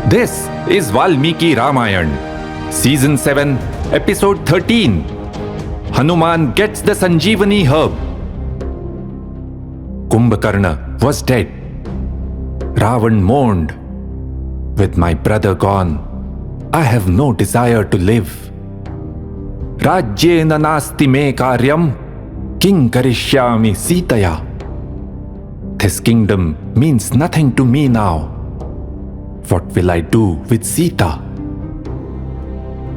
This is Valmiki Ramayan, Season 7, Episode 13. Hanuman gets the Sanjivani herb. Kumbhakarna was dead. Ravan mourned. With my brother gone, I have no desire to live. Rajyena nasti me karyam, king karishyami sitaya. This kingdom means nothing to me now. What will I do with Sita?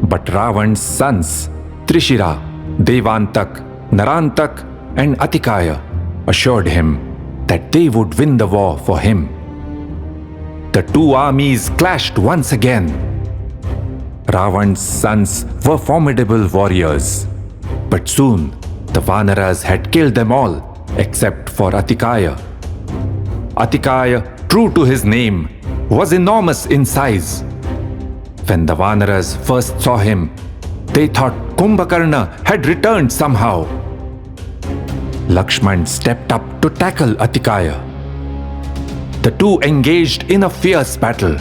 But Ravan's sons, Trishira, Devantak, Narantak, and Atikaya, assured him that they would win the war for him. The two armies clashed once again. Ravan's sons were formidable warriors, but soon the Vanaras had killed them all except for Atikaya. Atikaya, true to his name, was enormous in size. When the Vanaras first saw him, they thought Kumbhakarna had returned somehow. Lakshman stepped up to tackle Atikaya. The two engaged in a fierce battle.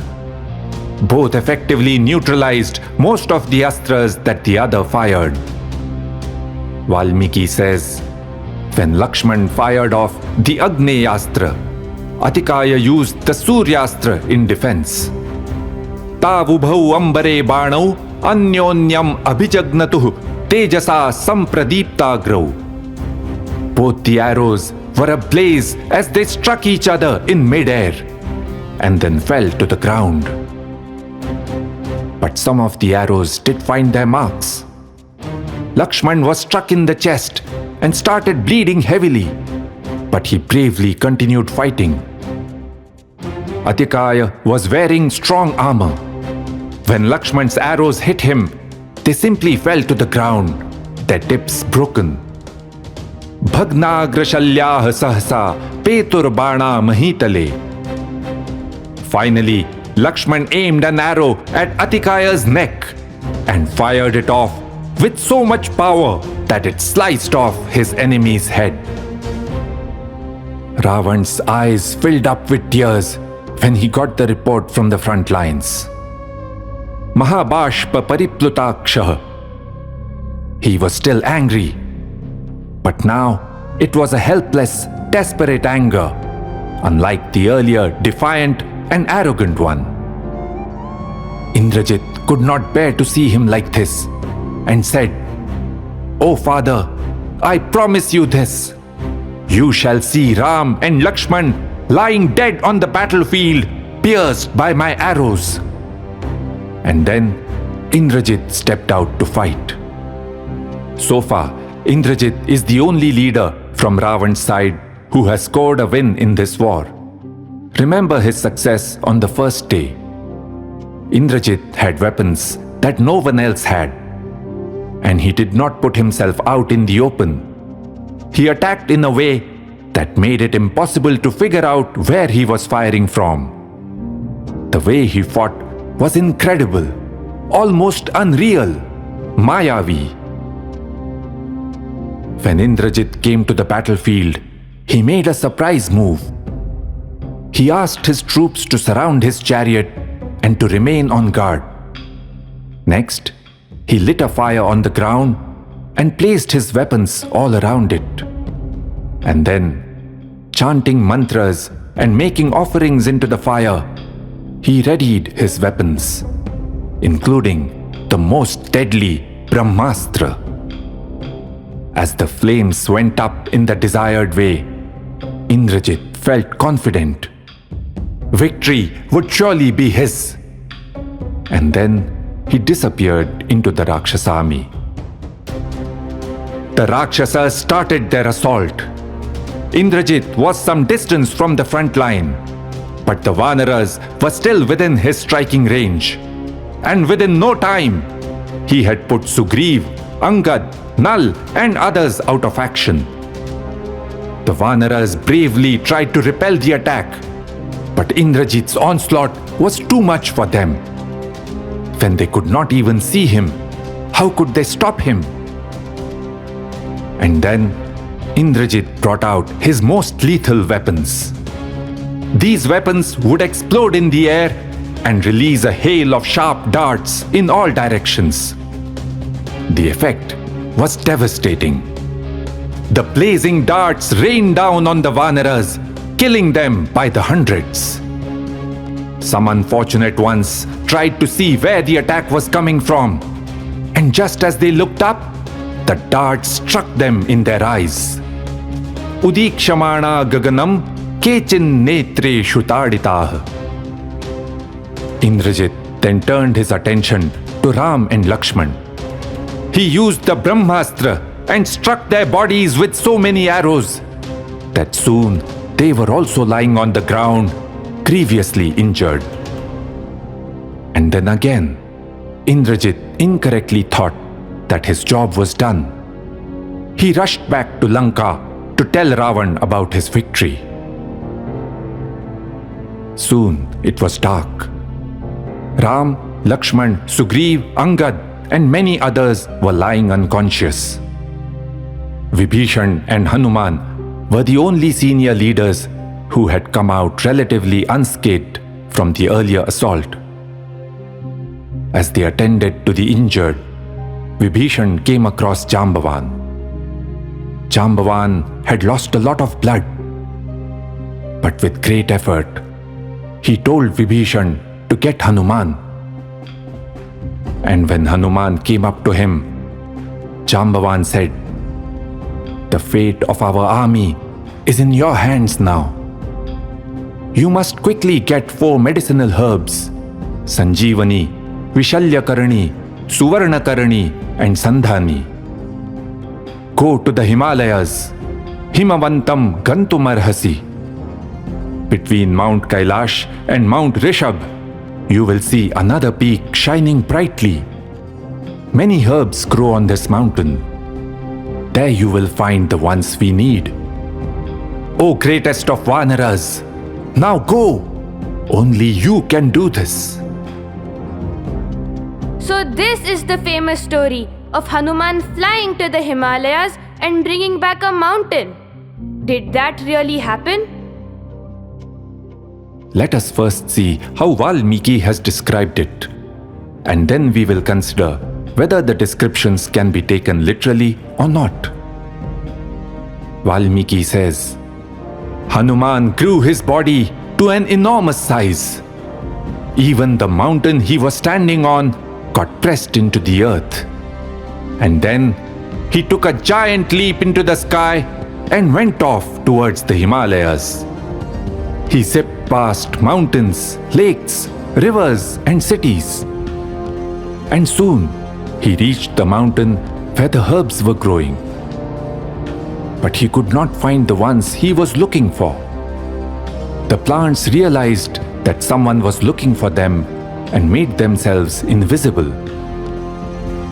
Both effectively neutralized most of the astras that the other fired. Valmiki says, when Lakshman fired off the Agneyastra, Atikaya used the Suryastra in defense. Tavubhau ambare banau anyonyam abhijagnatuh tejasa sampradiptagrau. Both the arrows were ablaze as they struck each other in mid-air and then fell to the ground. But some of the arrows did find their marks. Lakshman was struck in the chest and started bleeding heavily, but he bravely continued fighting. Atikaya was wearing strong armor. When Lakshman's arrows hit him, they simply fell to the ground, their tips broken. Bhagnagrashalyah sahasa peturbana mahitale. Finally, Lakshman aimed an arrow at Atikaya's neck and fired it off with so much power that it sliced off his enemy's head. Ravan's eyes filled up with tears when he got the report from the front lines. Mahabashpa pariplutaksha. He was still angry, but now it was a helpless, desperate anger, unlike the earlier defiant and arrogant one. Indrajit could not bear to see him like this and said, "O father, I promise you this. You shall see Ram and Lakshman lying dead on the battlefield, pierced by my arrows." And then Indrajit stepped out to fight. So far, Indrajit is the only leader from Ravan's side who has scored a win in this war. Remember his success on the first day. Indrajit had weapons that no one else had, and he did not put himself out in the open. He attacked in a way that made it impossible to figure out where he was firing from. The way he fought was incredible, almost unreal, Mayavi. When Indrajit came to the battlefield, he made a surprise move. He asked his troops to surround his chariot and to remain on guard. Next, he lit a fire on the ground and placed his weapons all around it. And then, chanting mantras and making offerings into the fire, he readied his weapons, including the most deadly Brahmastra. As the flames went up in the desired way, Indrajit felt confident. Victory would surely be his. And then he disappeared into the Rakshasa army. The Rakshasas started their assault. Indrajit was some distance from the front line, but the Vanaras were still within his striking range. And within no time, he had put Sugriv, Angad, Nal, and others out of action. The Vanaras bravely tried to repel the attack, but Indrajit's onslaught was too much for them. When they could not even see him, how could they stop him? And then Indrajit brought out his most lethal weapons. These weapons would explode in the air and release a hail of sharp darts in all directions. The effect was devastating. The blazing darts rained down on the Vanaras, killing them by the hundreds. Some unfortunate ones tried to see where the attack was coming from, and just as they looked up, the darts struck them in their eyes. Udikshamana gaganam kechin netre shutaditah. Indrajit then turned his attention to Ram and Lakshman. He used the Brahmastra and struck their bodies with so many arrows that soon they were also lying on the ground, grievously injured. And then again, Indrajit incorrectly thought that his job was done. He rushed back to Lanka to tell Ravan about his victory. Soon it was dark. Ram, Lakshman, Sugriv, Angad, and many others were lying unconscious. Vibhishan and Hanuman were the only senior leaders who had come out relatively unscathed from the earlier assault. As they attended to the injured, Vibhishan came across Jambavan. Jambavan had lost a lot of blood, but with great effort, he told Vibhishan to get Hanuman. And when Hanuman came up to him, Jambavan said, "The fate of our army is in your hands now. You must quickly get 4 medicinal herbs, Sanjeevani, Vishalyakarani, Suvarnakarani, and Sandhani. Go to the Himalayas, Himavantam Gantumarhasi. Between Mount Kailash and Mount Rishab, you will see another peak shining brightly. Many herbs grow on this mountain. There you will find the ones we need. O greatest of Vanaras, now go! Only you can do this." So this is the famous story of Hanuman flying to the Himalayas and bringing back a mountain. Did that really happen? Let us first see how Valmiki has described it, and then we will consider whether the descriptions can be taken literally or not. Valmiki says, Hanuman grew his body to an enormous size. Even the mountain he was standing on got pressed into the earth. And then he took a giant leap into the sky and went off towards the Himalayas. He zipped past mountains, lakes, rivers, and cities. And soon he reached the mountain where the herbs were growing. But he could not find the ones he was looking for. The plants realized that someone was looking for them and made themselves invisible.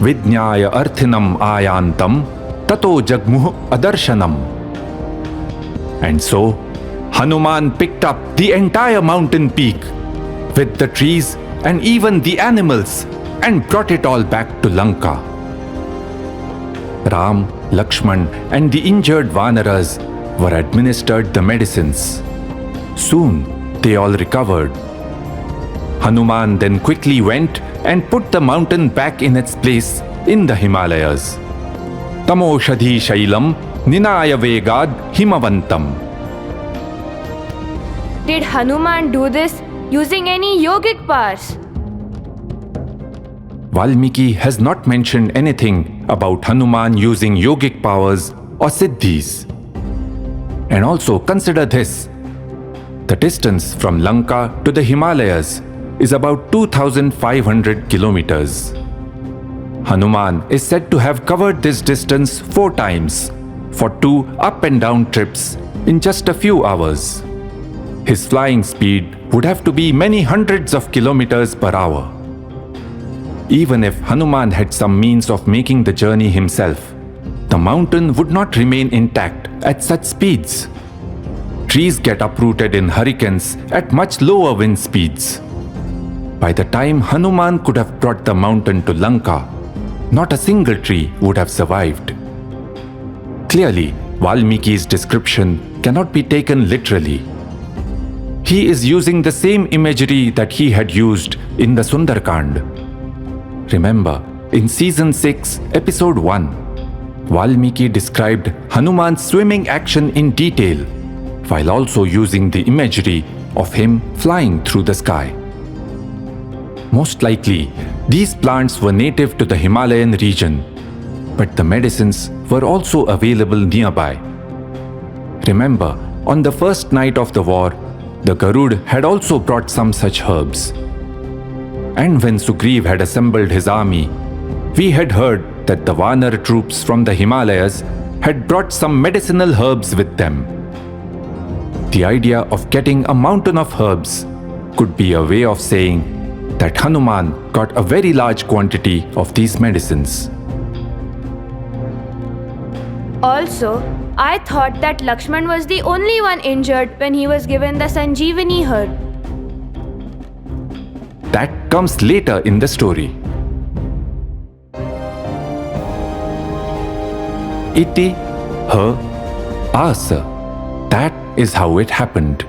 Vidnyaya arthinam ayantam tato jagmuh adarshanam. And so Hanuman picked up the entire mountain peak with the trees and even the animals and brought it all back to Lanka. Ram, Lakshman, and the injured Vanaras were administered the medicines. Soon they all recovered. Hanuman then quickly went and put the mountain back in its place in the Himalayas. Tamoshadhi Shailam Ninaya Vegad Himavantam. Did Hanuman do this using any yogic powers? Valmiki has not mentioned anything about Hanuman using yogic powers or siddhis. And also consider this. The distance from Lanka to the Himalayas is about 2,500 kilometers. Hanuman is said to have covered this distance 4 times for 2 up and down trips in just a few hours. His flying speed would have to be many hundreds of kilometers per hour. Even if Hanuman had some means of making the journey himself, the mountain would not remain intact at such speeds. Trees get uprooted in hurricanes at much lower wind speeds. By the time Hanuman could have brought the mountain to Lanka, not a single tree would have survived. Clearly, Valmiki's description cannot be taken literally. he is using the same imagery that he had used in the Sundarkand. Remember, in Season 6, Episode 1, Valmiki described Hanuman's swimming action in detail, while also using the imagery of him flying through the sky. Most likely, these plants were native to the Himalayan region, but the medicines were also available nearby. Remember, on the first night of the war, the Garud had also brought some such herbs. And when Sugriv had assembled his army, we had heard that the Vanar troops from the Himalayas had brought some medicinal herbs with them. The idea of getting a mountain of herbs could be a way of saying that Hanuman got a very large quantity of these medicines. Also, I thought that Lakshman was the only one injured when he was given the Sanjeevani herb. That comes later in the story. Iti, her, asa. That is how it happened.